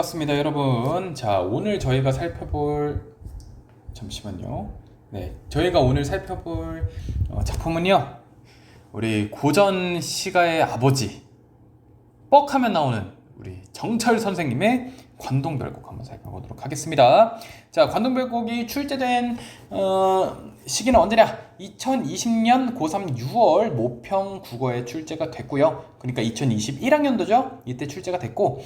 반갑습니다, 여러분. 자, 오늘 저희가 살펴볼 잠시만요. 네, 저희가 오늘 살펴볼 작품은요. 우리 고전 시가의 아버지 뻑하면 나오는 우리 정철 선생님의 관동별곡 한번 살펴보도록 하겠습니다. 자, 관동별곡이 출제된 시기는 언제냐? 2020년 고3 6월 모평 국어에 출제가 됐고요. 그러니까 2021학년도죠. 이때 출제가 됐고,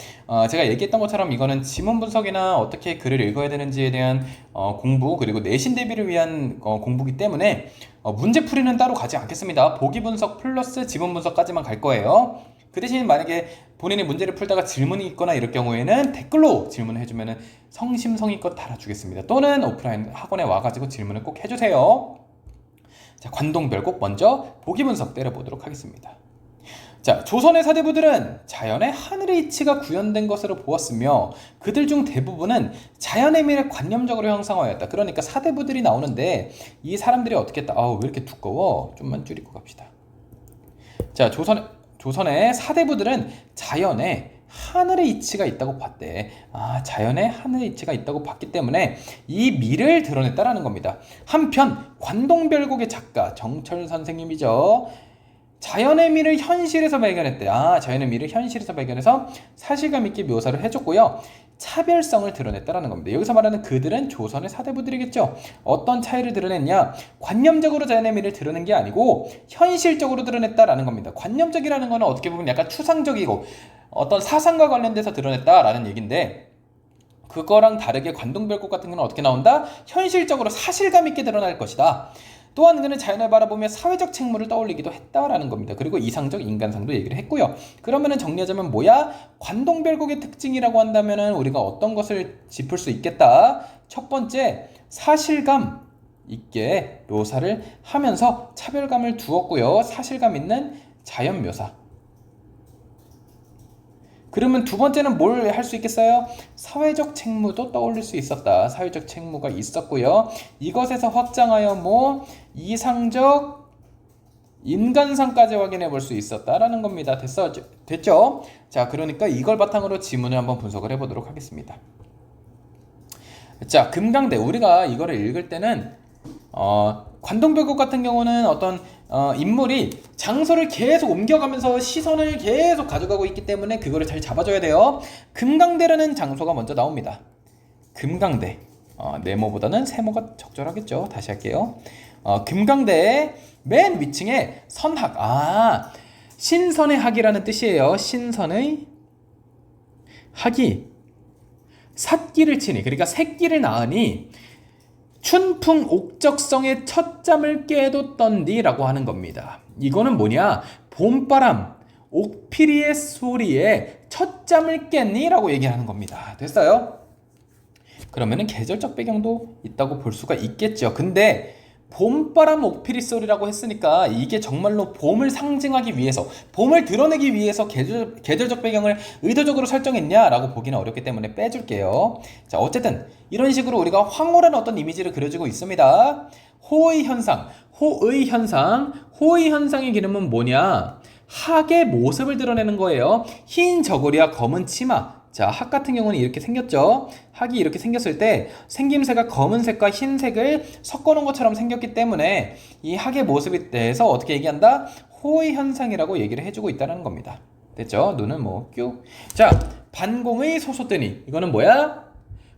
제가 얘기했던 것처럼 이거는 지문 분석이나 어떻게 글을 읽어야 되는지에 대한 공부, 그리고 내신 대비를 위한 공부이기 때문에 문제풀이는 따로 가지 않겠습니다. 보기 분석 플러스 지문 분석까지만 갈 거예요. 그 대신 만약에 본인이 문제를 풀다가 질문이 있거나 이럴 경우에는 댓글로 질문을 해주면 성심성의껏 달아주겠습니다. 또는 오프라인 학원에 와가지고 질문을 꼭 해주세요. 자, 관동별곡 먼저 보기 분석 때려보도록 하겠습니다. 자, 조선의 사대부들은 자연의 하늘의 이치가 구현된 것으로 보았으며 그들 중 대부분은 자연의 미를 관념적으로 형상화하였다. 그러니까 사대부들이 나오는데 이 사람들이 어떻게 했다? 왜 이렇게 두꺼워? 좀만 줄이고 갑시다. 자, 조선의 사대부들은 자연에 하늘의 이치가 있다고 봤대. 자연에 하늘의 이치가 있다고 봤기 때문에 이 미를 드러냈다라는 겁니다. 한편 관동별곡의 작가 정철 선생님이죠. 자연의 미를 현실에서 발견했대. 자연의 미를 현실에서 발견해서 사실감 있게 묘사를 해줬고요. 차별성을 드러냈다라는 겁니다. 여기서 말하는 그들은 조선의 사대부들이겠죠. 어떤 차이를 드러냈냐? 관념적으로 자연의 미를 드러낸 게 아니고 현실적으로 드러냈다라는 겁니다. 관념적이라는 거는 어떻게 보면 약간 추상적이고 어떤 사상과 관련돼서 드러냈다라는 얘기인데, 그거랑 다르게 관동별곡 같은 경우는 어떻게 나온다? 현실적으로 사실감 있게 드러날 것이다. 또한 그는 자연을 바라보며 사회적 책무를 떠올리기도 했다라는 겁니다. 그리고 이상적 인간상도 얘기를 했고요. 그러면은 정리하자면 뭐야? 관동별곡의 특징이라고 한다면은 우리가 어떤 것을 짚을 수 있겠다. 첫 번째, 사실감 있게 묘사를 하면서 차별감을 두었고요. 사실감 있는 자연 묘사. 그러면 두 번째는 뭘 할 수 있겠어요? 사회적 책무도 떠올릴 수 있었다. 사회적 책무가 있었고요. 이것에서 확장하여 이상적 인간상까지 확인해 볼 수 있었다라는 겁니다. 됐죠? 자, 그러니까 이걸 바탕으로 지문을 한번 분석을 해보도록 하겠습니다. 자, 금강대. 우리가 이거를 읽을 때는 관동별곡 같은 경우는 어떤 인물이 장소를 계속 옮겨가면서 시선을 계속 가져가고 있기 때문에 그거를 잘 잡아줘야 돼요. 금강대라는 장소가 먼저 나옵니다. 금강대. 네모보다는 세모가 적절하겠죠. 다시 할게요. 금강대 맨 위층에 선학. 신선의 학이라는 뜻이에요. 신선의 학이 삿기를 치니, 그러니까 새끼를 낳으니 춘풍 옥적성의 첫잠을 깨뒀던디 라고 하는 겁니다. 이거는 뭐냐? 봄바람 옥피리의 소리에 첫잠을 깼니? 라고 얘기하는 겁니다. 됐어요? 그러면은 계절적 배경도 있다고 볼 수가 있겠죠. 근데 봄바람 옥피리 소리라고 했으니까 이게 정말로 봄을 상징하기 위해서, 봄을 드러내기 위해서 계절적 배경을 의도적으로 설정했냐라고 보기는 어렵기 때문에 빼줄게요. 자, 어쨌든 이런 식으로 우리가 황홀한 어떤 이미지를 그려주고 있습니다. 호의 현상의 기능은 뭐냐? 학의 모습을 드러내는 거예요. 흰 저고리와 검은 치마. 자, 학 같은 경우는 이렇게 생겼죠. 학이 이렇게 생겼을 때 생김새가 검은색과 흰색을 섞어놓은 것처럼 생겼기 때문에 이 학의 모습에 대해서 어떻게 얘기한다? 호의 현상이라고 얘기를 해주고 있다는 겁니다. 됐죠? 눈은 자, 반공의 솟았더니. 이거는 뭐야?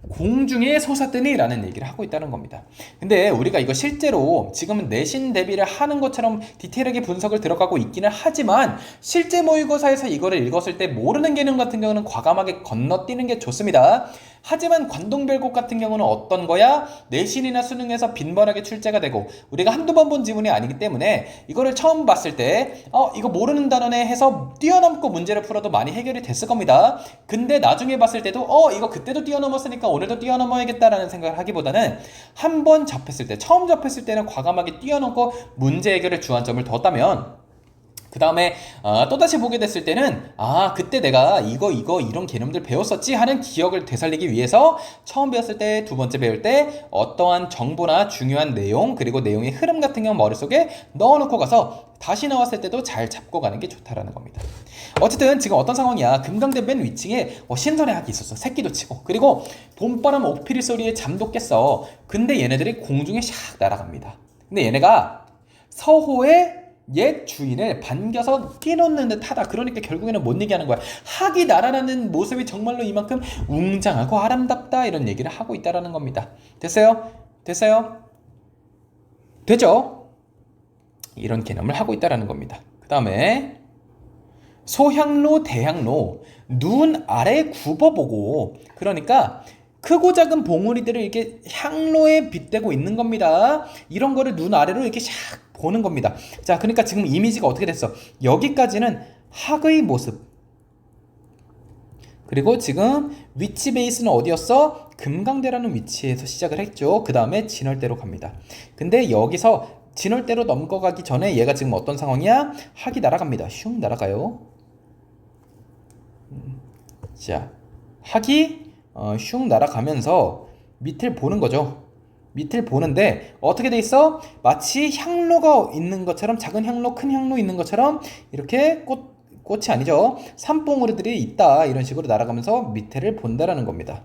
공중에 솟았더니 라는 얘기를 하고 있다는 겁니다. 근데 우리가 이거 실제로 지금은 내신 대비를 하는 것처럼 디테일하게 분석을 들어가고 있기는 하지만 실제 모의고사에서 이거를 읽었을 때 모르는 개념 같은 경우는 과감하게 건너뛰는 게 좋습니다. 하지만 관동별곡 같은 경우는 어떤 거야? 내신이나 수능에서 빈번하게 출제가 되고 우리가 한두 번 본 지문이 아니기 때문에 이거를 처음 봤을 때 이거 모르는 단어네 해서 뛰어넘고 문제를 풀어도 많이 해결이 됐을 겁니다. 근데 나중에 봤을 때도 이거 그때도 뛰어넘었으니까 오늘도 뛰어넘어야겠다라는 생각을 하기보다는 한 번 접했을 때, 처음 접했을 때는 과감하게 뛰어넘고 문제 해결에 주안점을 뒀다면 그 다음에 또다시 보게 됐을 때는 그때 내가 이거 이런 개념들 배웠었지 하는 기억을 되살리기 위해서 처음 배웠을 때, 두 번째 배울 때 어떠한 정보나 중요한 내용 그리고 내용의 흐름 같은 경우 머릿속에 넣어놓고 가서 다시 나왔을 때도 잘 잡고 가는 게 좋다라는 겁니다. 어쨌든 지금 어떤 상황이야. 금강대 맨 위층에 신선의 학이 있었어. 새끼도 치고. 그리고 봄바람 옥피리 소리에 잠도 깼어. 근데 얘네들이 공중에 샥 날아갑니다. 근데 얘네가 서호의 옛 주인을 반겨서 뛰놓는 듯 하다. 그러니까 결국에는 뭔 얘기하는 거야. 학이 날아가는 모습이 정말로 이만큼 웅장하고 아름답다 이런 얘기를 하고 있다라는 겁니다. 됐어요? 됐죠? 이런 개념을 하고 있다라는 겁니다. 그 다음에 소향로 대향로 눈 아래 굽어보고, 그러니까 크고 작은 봉우리들을 이렇게 향로에 빗대고 있는 겁니다. 이런 거를 눈 아래로 이렇게 샥 보는 겁니다. 자, 그러니까 지금 이미지가 어떻게 됐어? 여기까지는 학의 모습. 그리고 지금 위치 베이스는 어디였어? 금강대라는 위치에서 시작을 했죠. 그 다음에 진월대로 갑니다. 근데 여기서 진월대로 넘어가기 전에 얘가 지금 어떤 상황이야? 학이 날아갑니다. 슝 날아가요. 자, 학이 슝 날아가면서 밑을 보는 거죠. 밑을 보는데 어떻게 돼 있어? 마치 향로가 있는 것처럼, 작은 향로, 큰 향로 있는 것처럼 이렇게 꽃이 아니죠. 산봉우리들이 있다. 이런 식으로 날아가면서 밑에를 본다라는 겁니다.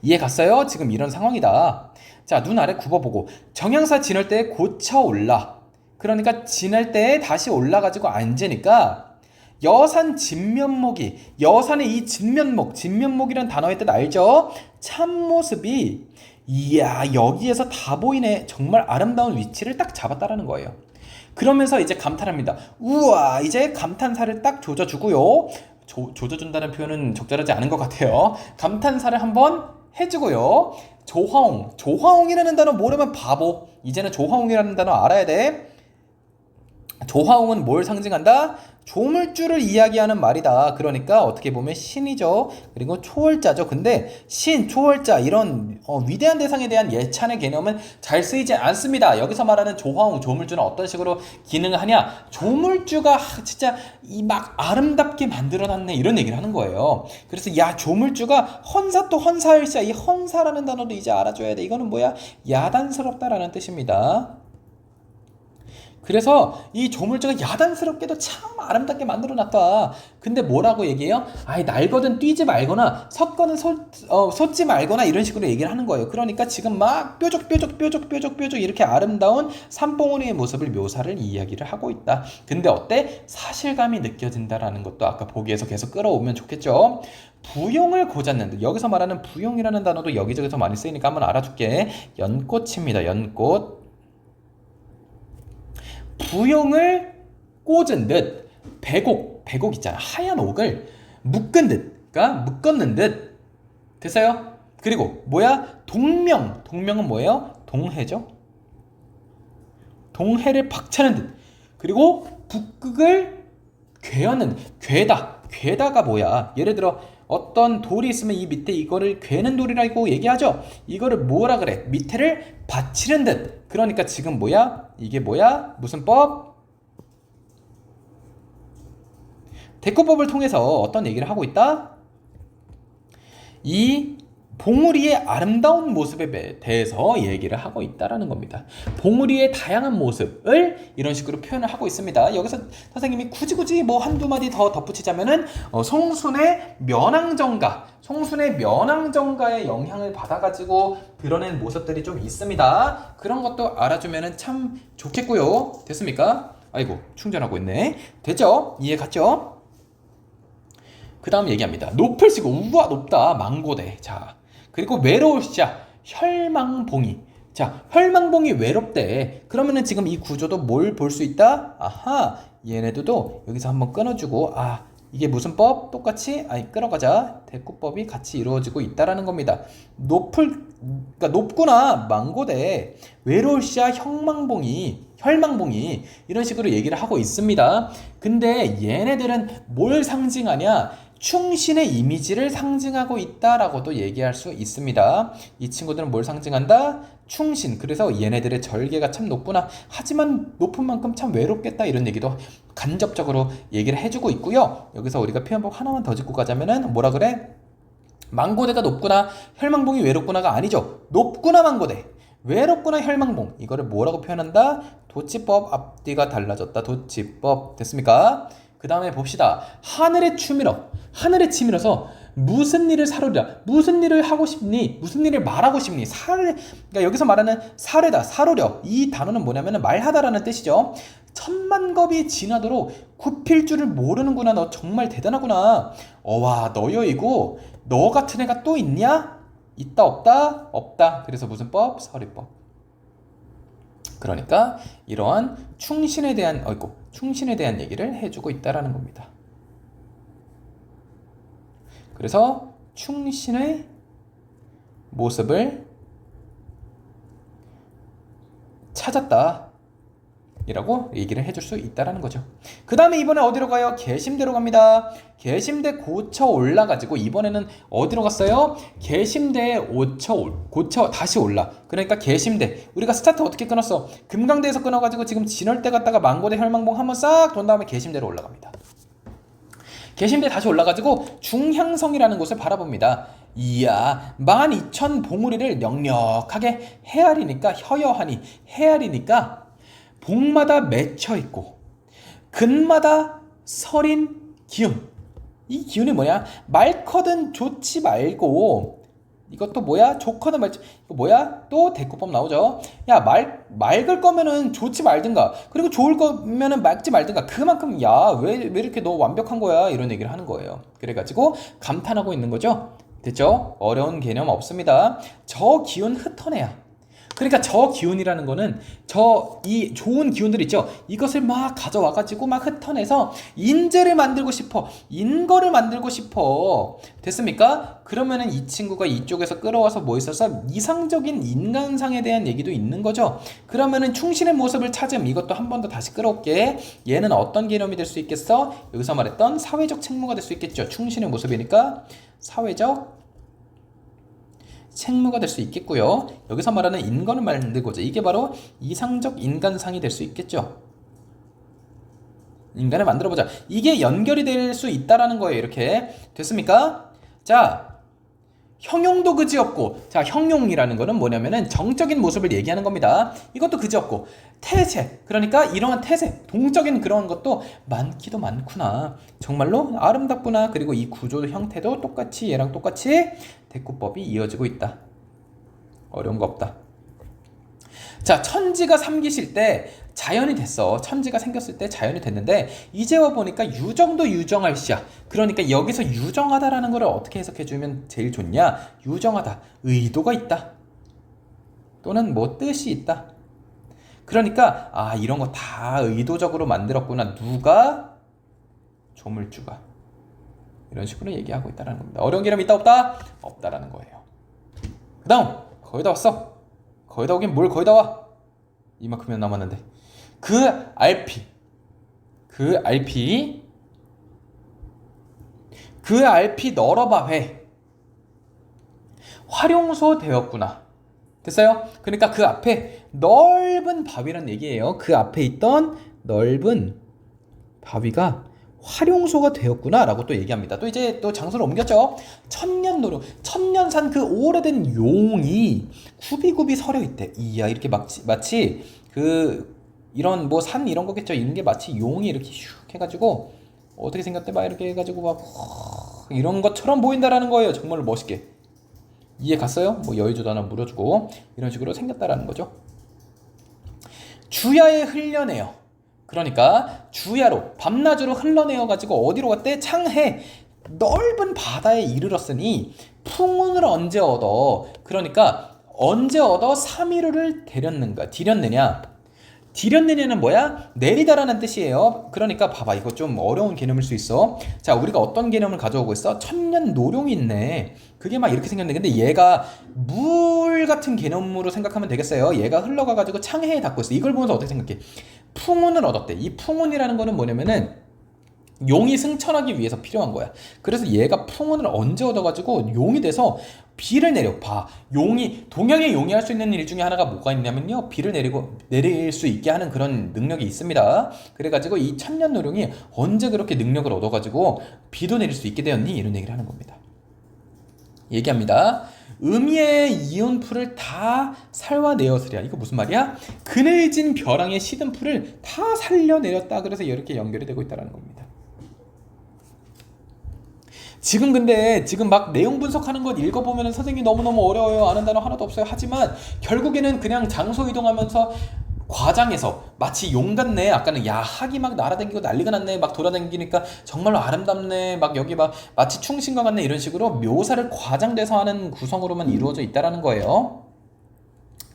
이해 갔어요? 지금 이런 상황이다. 자, 눈 아래 굽어보고 정향사 지날 때 고쳐 올라. 그러니까 지날 때 다시 올라가지고 앉으니까 여산 진면목이, 여산의 이 진면목이란 단어의 뜻 알죠? 참모습이, 이야, 여기에서 다 보이네. 정말 아름다운 위치를 딱 잡았다라는 거예요. 그러면서 이제 감탄합니다. 우와, 이제 감탄사를 딱 조져주고요. 조져준다는 표현은 적절하지 않은 것 같아요. 감탄사를 한번 해주고요. 조화홍이라는 단어 모르면 바보. 이제는 조화홍이라는 단어 알아야 돼. 조화홍은 뭘 상징한다? 조물주를 이야기하는 말이다. 그러니까 어떻게 보면 신이죠. 그리고 초월자죠. 근데 신, 초월자 이런 위대한 대상에 대한 예찬의 개념은 잘 쓰이지 않습니다. 여기서 말하는 조화홍, 조물주는 어떤 식으로 기능을 하냐? 조물주가 진짜 이 막 아름답게 만들어놨네 이런 얘기를 하는 거예요. 그래서 야, 조물주가 헌사 또 헌사일시야. 이 헌사라는 단어도 이제 알아줘야 돼. 이거는 뭐야? 야단스럽다라는 뜻입니다. 그래서 이 조물주가 야단스럽게도 참 아름답게 만들어놨다. 근데 뭐라고 얘기해요? 아이, 날거든 뛰지 말거나 섰거든 솟지 말거나 이런 식으로 얘기를 하는 거예요. 그러니까 지금 막 뾰족 이렇게 아름다운 산봉우리의 모습을 묘사를 이야기를 하고 있다. 근데 어때? 사실감이 느껴진다라는 것도 아까 보기에서 계속 끌어오면 좋겠죠. 부용을 고잡는, 여기서 말하는 부용이라는 단어도 여기저기서 많이 쓰이니까 한번 알아둘게. 연꽃입니다. 연꽃. 부용을 꽂은 듯, 배곡 있잖아. 하얀 옥을 묶었는 듯. 됐어요? 그리고 뭐야? 동명은 뭐예요? 동해죠. 동해를 박차는 듯. 그리고 북극을 괴하는, 괴다가 뭐야? 예를 들어 어떤 돌이 있으면 이 밑에 이거를 괴는 돌이라고 얘기하죠. 이거를 뭐라 그래? 밑에를 받치는 듯. 그러니까 지금 뭐야? 이게 뭐야? 무슨 법? 대꾸법을 통해서 어떤 얘기를 하고 있다? 이 봉우리의 아름다운 모습에 대해서 얘기를 하고 있다라는 겁니다. 봉우리의 다양한 모습을 이런 식으로 표현을 하고 있습니다. 여기서 선생님이 굳이 뭐 한두 마디 더 덧붙이자면은 송순의 면왕정가의 영향을 받아가지고 드러낸 모습들이 좀 있습니다. 그런 것도 알아주면은 참 좋겠고요. 됐습니까? 아이고, 충전하고 있네. 됐죠? 이해 갔죠? 그 다음 얘기합니다. 높을 쓰고, 우와 높다, 망고대. 자, 그리고 외로울시자, 혈망봉이. 자, 혈망봉이 외롭대. 그러면은 지금 이 구조도 뭘 볼 수 있다? 아하, 얘네들도 여기서 한번 끊어주고, 이게 무슨 법? 똑같이 끌어가자. 대꾸법이 같이 이루어지고 있다라는 겁니다. 그러니까 높구나, 망고대. 외로울시자, 혈망봉이 이런 식으로 얘기를 하고 있습니다. 근데 얘네들은 뭘 상징하냐? 충신의 이미지를 상징하고 있다라고도 얘기할 수 있습니다. 이 친구들은 뭘 상징한다? 충신. 그래서 얘네들의 절개가 참 높구나. 하지만 높은 만큼 참 외롭겠다. 이런 얘기도 간접적으로 얘기를 해주고 있고요. 여기서 우리가 표현법 하나만 더 짚고 가자면은 뭐라 그래? 망고대가 높구나, 혈망봉이 외롭구나가 아니죠. 높구나 망고대, 외롭구나 혈망봉. 이거를 뭐라고 표현한다? 도치법. 앞뒤가 달라졌다. 도치법. 됐습니까? 그 다음에 봅시다. 하늘에 치밀어. 하늘에 치밀어서 무슨 일을 사르랴. 무슨 일을 하고 싶니? 무슨 일을 말하고 싶니? 그러니까 여기서 말하는 사례다, 사르려. 이 단어는 뭐냐면 말하다라는 뜻이죠. 천만겁이 지나도록 굽힐 줄을 모르는구나. 너 정말 대단하구나. 와, 너여이고 너 같은 애가 또 있냐? 있다 없다? 없다. 그래서 무슨 법? 서리법. 그러니까 이러한 충신에 대한 얘기를 해주고 있다라는 겁니다. 그래서 충신의 모습을 찾았다 이라고 얘기를 해줄 수 있다라는 거죠. 그 다음에 이번에 어디로 가요? 계심대로 갑니다. 계심대 고쳐 올라가지고 이번에는 어디로 갔어요? 계심대에 고쳐 다시 올라. 그러니까 계심대, 우리가 스타트 어떻게 끊었어? 금강대에서 끊어가지고 지금 진월대 갔다가 망고대 혈망봉 한번 싹 돈 다음에 계심대로 올라갑니다. 계심대 다시 올라가지고 중향성이라는 곳을 바라봅니다. 이야, 12,000 봉우리를 넉넉하게 헤아리니까, 허여하니 헤아리니까 봉마다 맺혀있고 근마다 서린 기운. 이 기운이 뭐냐? 말거든 좋지 말고, 이것도 뭐야? 좋거든 말지. 이거 뭐야? 또 대꾸법 나오죠. 야, 맑을 거면은 좋지 말든가, 그리고 좋을 거면은 맑지 말든가. 그만큼 야, 왜 이렇게 너 완벽한 거야? 이런 얘기를 하는 거예요. 그래가지고 감탄하고 있는 거죠. 됐죠? 어려운 없습니다. 저 기운 흩어내야. 그러니까 저 기운이라는 거는 이 좋은 기운들 있죠. 이것을 막 가져와가지고 막 흩어내서 인재를 만들고 싶어. 인거를 만들고 싶어. 됐습니까? 그러면은 이 친구가 이쪽에서 끌어와서 뭐 있어서 이상적인 인간상에 대한 얘기도 있는 거죠. 그러면은 충신의 모습을 찾음. 이것도 한 번 더 다시 끌어올게. 얘는 어떤 개념이 될 수 있겠어? 여기서 말했던 사회적 책무가 될 수 있겠죠. 충신의 모습이니까 사회적 책무가 될 수 있겠고요. 여기서 말하는 인간을 만들고자, 이게 바로 이상적 인간상이 될 수 있겠죠. 인간을 만들어보자. 이게 연결이 될 수 있다라는 거예요. 이렇게 됐습니까? 자, 형용도 그지없고, 자, 형용이라는 거는 뭐냐면은 정적인 모습을 얘기하는 겁니다. 이것도 그지없고, 태세, 그러니까 이러한 태세, 동적인 그런 것도 많기도 많구나. 정말로 아름답구나. 그리고 이 구조 형태도 똑같이 얘랑 똑같이 대꾸법이 이어지고 있다. 어려운 거 없다. 자, 천지가 삼기실 때 자연이 됐어. 천지가 생겼을 때 자연이 됐는데 이제 와 보니까 유정도 유정할 시야. 그러니까 여기서 유정하다라는 걸 어떻게 해석해주면 제일 좋냐? 유정하다, 의도가 있다, 또는 뭐 뜻이 있다. 그러니까 아, 이런 거 다 의도적으로 만들었구나. 누가? 조물주가. 이런 식으로 얘기하고 있다는 겁니다. 어려운 개념이 있다 없다? 없다라는 거예요. 그 다음 거의 다 왔어. 거의 다 오긴 뭘 거의 다 와. 이만큼이나 남았는데 그 RP 널어봐 회 활용소 되었구나. 됐어요? 그러니까 그 앞에 넓은 바위란 얘기예요. 그 앞에 있던 넓은 바위가 활용소가 되었구나 라고 또 얘기합니다. 또 이제 또 장소를 옮겼죠. 천년노루, 천년산 그 오래된 용이 굽이굽이 서려 있대. 이야, 이렇게 마치 그 이런 뭐 산 이런 거겠죠. 이런 게 마치 용이 이렇게 슉 해가지고 어떻게 생겼대? 막 이렇게 해가지고 막 이런 것처럼 보인다라는 거예요. 정말 멋있게. 이해 갔어요? 뭐 여의주도 하나 물어주고 이런 식으로 생겼다라는 거죠. 주야에 흘려내요. 그러니까 주야로 밤낮으로 흘러내어가지고 어디로 갔대? 창해, 넓은 바다에 이르렀으니 풍운을 언제 얻어? 그러니까 언제 얻어? 삼위로를 디렸느냐? 디렸느냐는 뭐야? 내리다라는 뜻이에요. 그러니까 봐봐, 이거 좀 어려운 개념일 수 있어. 자, 우리가 어떤 개념을 가져오고 있어? 천년 노룡이 있네. 그게 막 이렇게 생겼네. 근데 얘가 물 같은 개념으로 생각하면 되겠어요. 얘가 흘러가가지고 창해에 닿고 있어. 이걸 보면서 어떻게 생각해? 풍운을 얻었대. 이 풍운이라는 거는 뭐냐면은 용이 승천하기 위해서 필요한 거야. 그래서 얘가 풍운을 언제 얻어가지고 용이 돼서 비를 내려. 봐. 용이, 동양의 용이 할 수 있는 일 중에 하나가 뭐가 있냐면요, 비를 내릴 수 있게 하는 그런 능력이 있습니다. 그래가지고 이 천년노룡이 언제 그렇게 능력을 얻어가지고 비도 내릴 수 있게 되었니? 이런 얘기를 하는 겁니다. 얘기합니다. 음이의 이온풀을 다 살와내었으랴. 이거 무슨 말이야? 그늘진 벼랑의 시든 풀을 다 살려내렸다. 그래서 이렇게 연결이 되고 있다는 겁니다. 근데 지금 막 내용 분석하는 것 읽어보면 선생님이 너무너무 어려워요. 아는 단어 하나도 없어요. 하지만 결국에는 그냥 장소 이동하면서 과장해서 마치 용 같네. 아까는 야, 학이 막 날아다니고 난리가 났네. 막 돌아다니니까 정말로 아름답네. 막 여기 막 마치 충신과 같네. 이런 식으로 묘사를 과장돼서 하는 구성으로만 이루어져 있다라는 거예요.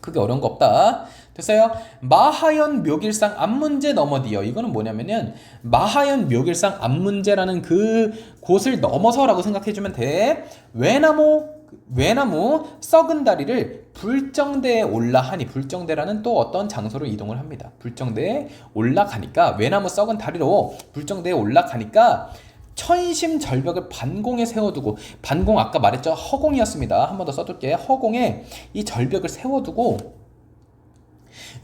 그게 어려운 거 없다. 됐어요? 마하연 묘길상 앞문제 넘어디어. 이거는 뭐냐면은 마하연 묘길상 앞문제라는 그 곳을 넘어서라고 생각해주면 돼. 외나무 썩은 다리를 불정대에 올라하니, 불정대라는 또 어떤 장소로 이동을 합니다. 불정대에 올라가니까, 외나무 썩은 다리로 불정대에 올라가니까 천심절벽을 반공에 세워두고, 반공 아까 말했죠? 허공이었습니다. 한 번 더 써둘게. 허공에 이 절벽을 세워두고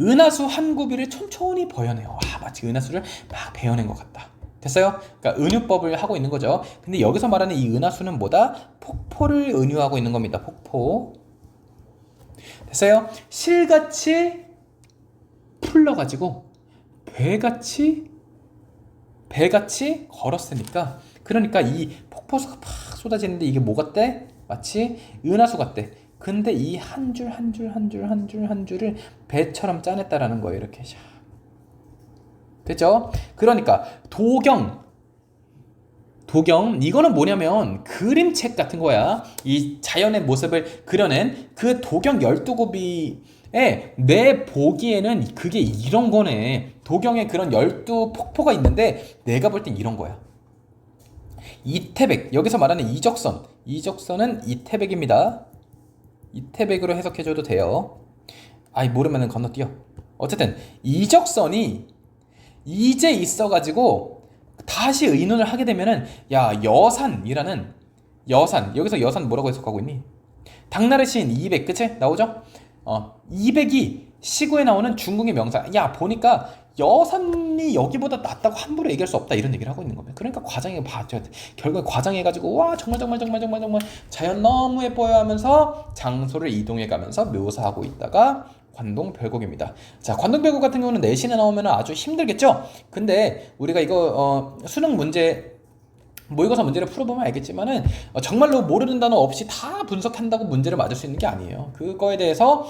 은하수 한 구비를 촘촘히 버여내요. 와, 마치 은하수를 막 베어낸 것 같다. 됐어요? 그러니까 은유법을 하고 있는 거죠. 근데 여기서 말하는 이 은하수는 뭐다? 폭포를 은유하고 있는 겁니다. 폭포. 됐어요? 실같이 풀러가지고 배같이 걸었으니까, 그러니까 이 폭포수가 팍 쏟아지는데 이게 뭐 같대? 마치 은하수 같대. 근데 이 한 줄 한 줄을 배처럼 짜냈다라는 거예요. 이렇게. 됐죠? 그러니까 도경, 이거는 뭐냐면 그림책 같은 거야. 이 자연의 모습을 그려낸 그 도경 12구비에 내 보기에는 그게 이런 거네. 도경에 그런 12폭포가 있는데 내가 볼 땐 이런 거야. 이태백, 여기서 말하는 이적선은 이태백입니다. 이태백으로 해석해줘도 돼요. 아이, 모르면은 건너뛰어. 어쨌든 이적선이 이제 있어가지고 다시 의논을 하게 되면은, 야, 여산이라는, 여기서 여산 뭐라고 해석하고 있니? 당나라 시인 200, 그치? 나오죠? 200이 시구에 나오는 중국의 명사. 야, 보니까 여산이 여기보다 낫다고 함부로 얘기할 수 없다, 이런 얘기를 하고 있는 겁니다. 그러니까 과장해 봐줘야 돼. 결국에 과장해가지고 와, 정말 자연 너무 예뻐요 하면서 장소를 이동해가면서 묘사하고 있다가 관동별곡입니다. 자, 관동별곡 같은 경우는 내신에 나오면 아주 힘들겠죠? 근데 우리가 이거 수능 문제, 모의고사 문제를 풀어보면 알겠지만은 정말로 모르는 단어 없이 다 분석한다고 문제를 맞을 수 있는 게 아니에요. 그거에 대해서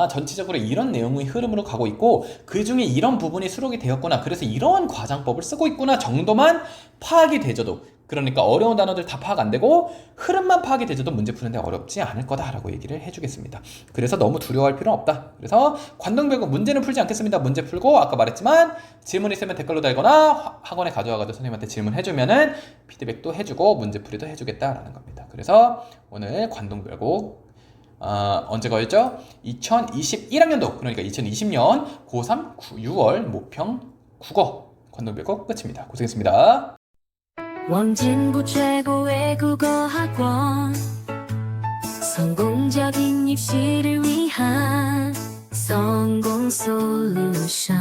전체적으로 이런 내용의 흐름으로 가고 있고, 그 중에 이런 부분이 수록이 되었구나, 그래서 이러한 과장법을 쓰고 있구나 정도만 파악이 되져도, 그러니까 어려운 단어들 다 파악 안 되고 흐름만 파악이 되져도 문제 푸는데 어렵지 않을 거다라고 얘기를 해주겠습니다. 그래서 너무 두려워할 필요는 없다. 그래서 관동별곡 문제는 풀지 않겠습니다. 문제 풀고 아까 말했지만 질문 있으면 댓글로 달거나 학원에 가져와가지고 선생님한테 질문해주면은 피드백도 해주고 문제풀이도 해주겠다라는 겁니다. 그래서 오늘 관동별곡 언제 거였죠? 2021학년도, 그러니까 2020년 고3 6월 모평 국어 관동별곡 끝입니다. 고생했습니다. 원진구 최고의 국어학원, 성공적인 입시를 위한 성공 솔루션.